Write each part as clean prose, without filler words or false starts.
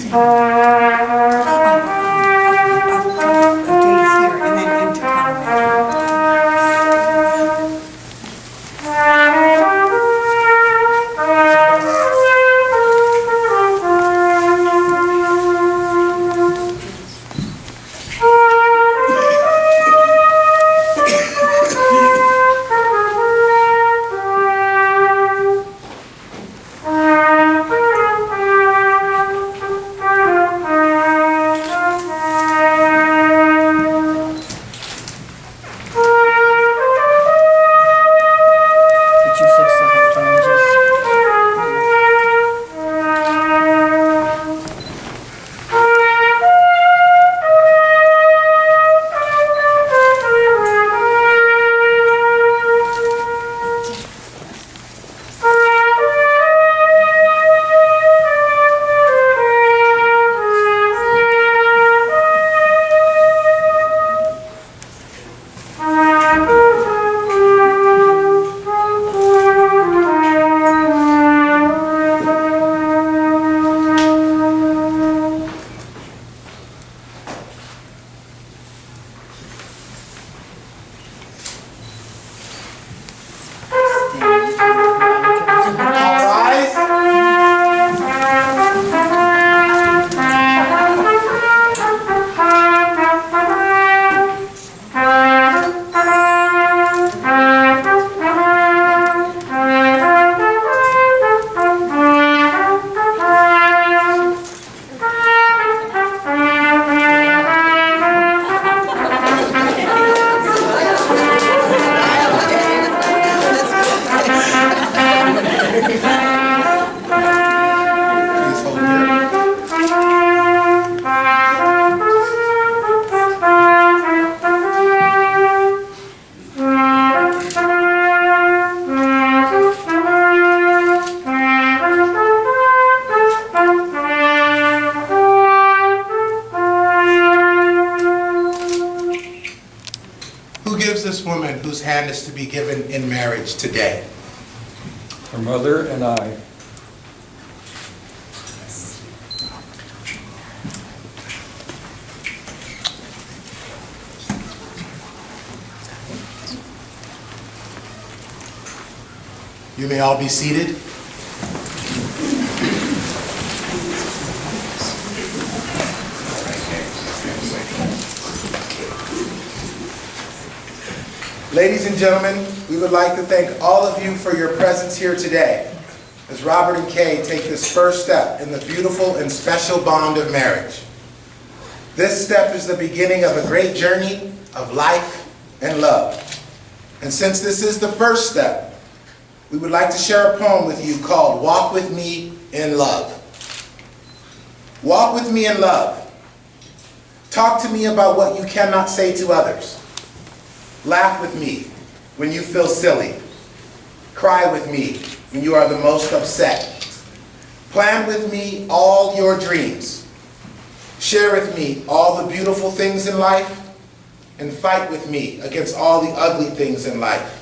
days here and then into Colorado. Did you fix the hot oranges? Please hold here. Who gives this woman whose hand is to be given in marriage today? Her mother and I. You may all be seated. Ladies and gentlemen, we would like to thank all of you for your presence here today as Robert and Kay take this first step in the beautiful and special bond of marriage. This step is the beginning of a great journey of life and love. And since this is the first step, we would like to share a poem with you called Walk With Me in Love. Walk with me in love. Talk to me about what you cannot say to others. Laugh with me when you feel silly. Cry with me when you are the most upset. Plan with me all your dreams. Share with me all the beautiful things in life, and fight with me against all the ugly things in life.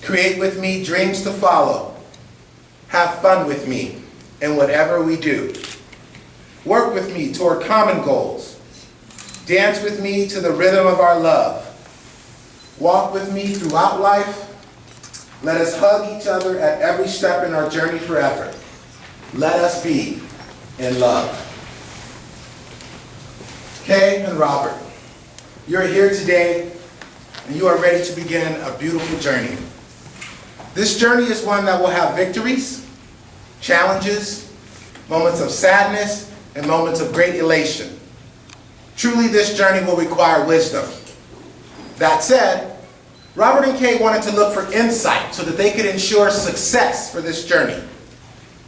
Create with me dreams to follow. Have fun with me in whatever we do. Work with me toward common goals. Dance with me to the rhythm of our love. Walk with me throughout life. Let us hug each other at every step in our journey forever. Let us be in love. Kay and Robert, you're here today and you are ready to begin a beautiful journey. This journey is one that will have victories, challenges, moments of sadness, and moments of great elation. Truly, this journey will require wisdom. That said, Robert and Kay wanted to look for insight so that they could ensure success for this journey.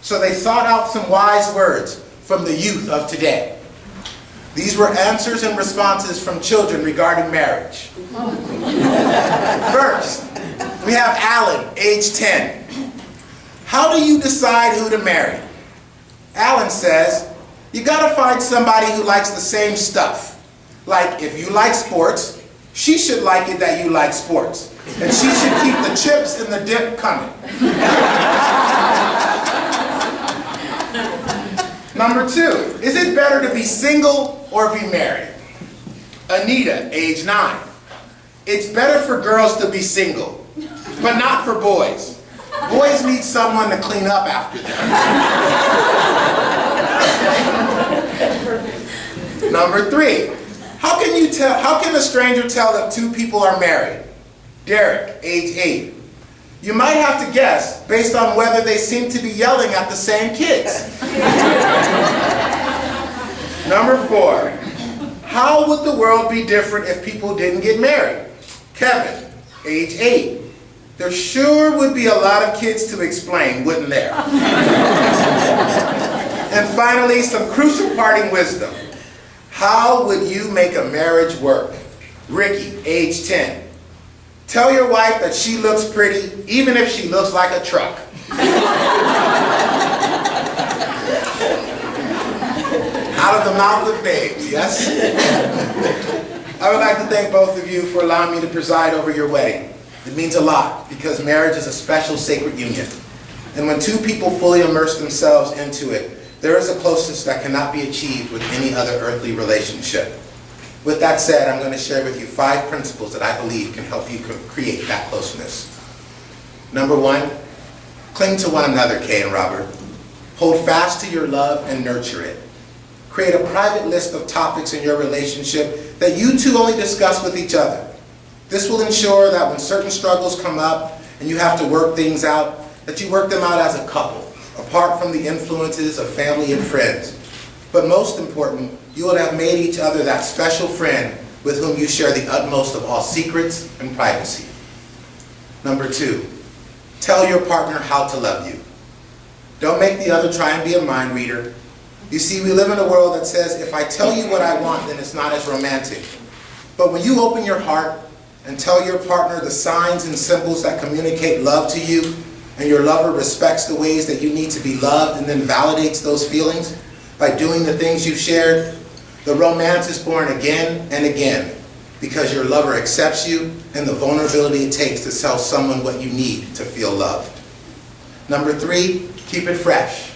So they sought out some wise words from the youth of today. These were answers and responses from children regarding marriage. First, we have Alan, age 10. How do you decide who to marry? Alan says, you gotta find somebody who likes the same stuff. Like, if you like sports, she should like it that you like sports. And she should keep the chips and the dip coming. Number 2, is it better to be single or be married? Anita, age 9. It's better for girls to be single, but not for boys. Boys need someone to clean up after them. Number 3, how can a stranger tell if two people are married? Derek, age 8. You might have to guess based on whether they seem to be yelling at the same kids. Number 4, how would the world be different if people didn't get married? Kevin, age 8. There sure would be a lot of kids to explain, wouldn't there? And finally, some crucial parting wisdom. How would you make a marriage work? Ricky, age 10. Tell your wife that she looks pretty, even if she looks like a truck. Out of the mouth of babes, yes? I would like to thank both of you for allowing me to preside over your wedding. It means a lot because marriage is a special, sacred union. And when two people fully immerse themselves into it, there is a closeness that cannot be achieved with any other earthly relationship. With that said, I'm going to share with you 5 principles that I believe can help you create that closeness. Number 1, cling to one another, Kay and Robert. Hold fast to your love and nurture it. Create a private list of topics in your relationship that you two only discuss with each other. This will ensure that when certain struggles come up and you have to work things out, that you work them out as a couple, apart from the influences of family and friends. But most important, you will have made each other that special friend with whom you share the utmost of all secrets and privacy. Number 2, tell your partner how to love you. Don't make the other try and be a mind reader. You see, we live in a world that says, if I tell you what I want, then it's not as romantic. But when you open your heart and tell your partner the signs and symbols that communicate love to you, and your lover respects the ways that you need to be loved and then validates those feelings by doing the things you've shared, the romance is born again and again because your lover accepts you and the vulnerability it takes to tell someone what you need to feel loved. Number 3, keep it fresh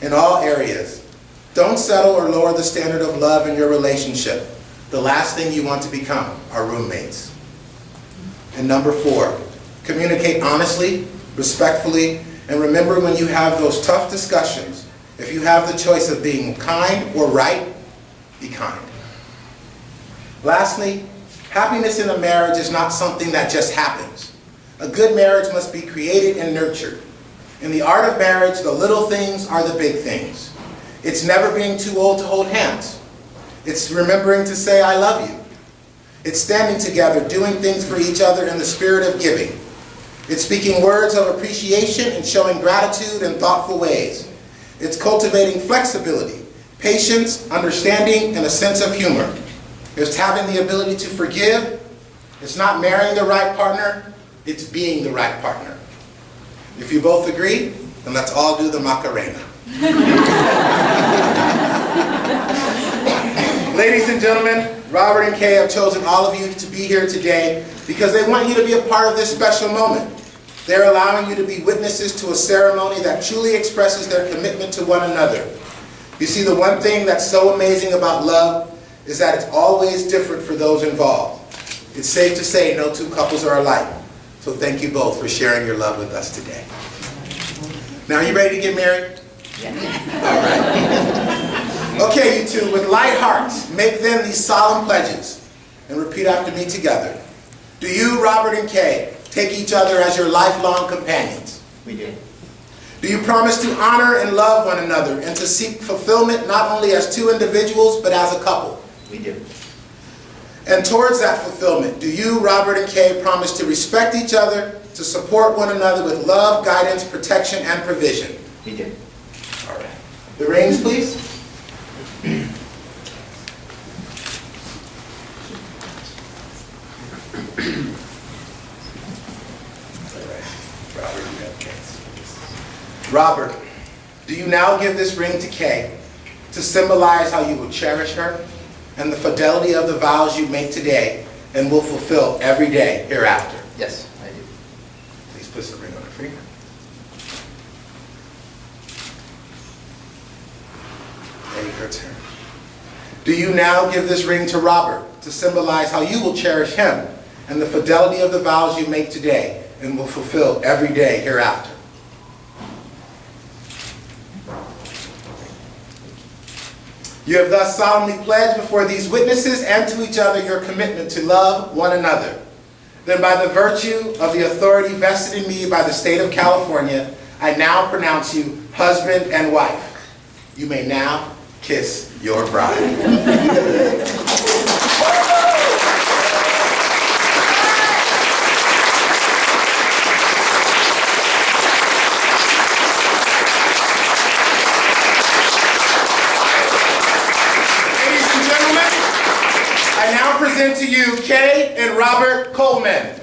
in all areas. Don't settle or lower the standard of love in your relationship. The last thing you want to become are roommates. And number 4, communicate honestly, respectfully, and remember when you have those tough discussions, if you have the choice of being kind or right, be kind. Lastly, happiness in a marriage is not something that just happens. A good marriage must be created and nurtured. In the art of marriage, the little things are the big things. It's never being too old to hold hands. It's remembering to say, I love you. It's standing together, doing things for each other in the spirit of giving. It's speaking words of appreciation and showing gratitude in thoughtful ways. It's cultivating flexibility, patience, understanding, and a sense of humor. It's having the ability to forgive. It's not marrying the right partner, it's being the right partner. If you both agree, then let's all do the Macarena. Ladies and gentlemen, Robert and Kay have chosen all of you to be here today because they want you to be a part of this special moment. They're allowing you to be witnesses to a ceremony that truly expresses their commitment to one another. You see, the one thing that's so amazing about love is that it's always different for those involved. It's safe to say no two couples are alike. So thank you both for sharing your love with us today. Now, are you ready to get married? Yeah. All right. Okay, you two, with light hearts, make then these solemn pledges and repeat after me together. Do you, Robert and Kay, take each other as your lifelong companions? We do. Do you promise to honor and love one another and to seek fulfillment not only as two individuals but as a couple? We do. And towards that fulfillment, do you, Robert and Kay, promise to respect each other, to support one another with love, guidance, protection, and provision? We do. All right. The rings, please. Robert, do you now give this ring to Kay to symbolize how you will cherish her and the fidelity of the vows you make today and will fulfill every day hereafter? Yes, I do. Please put the ring on her finger. Do you now give this ring to Robert to symbolize how you will cherish him and the fidelity of the vows you make today and will fulfill every day hereafter? You have thus solemnly pledged before these witnesses and to each other your commitment to love one another. Then by the virtue of the authority vested in me by the state of California, I now pronounce you husband and wife. You may now kiss your bride. I now present to you Kay and Robert Coleman.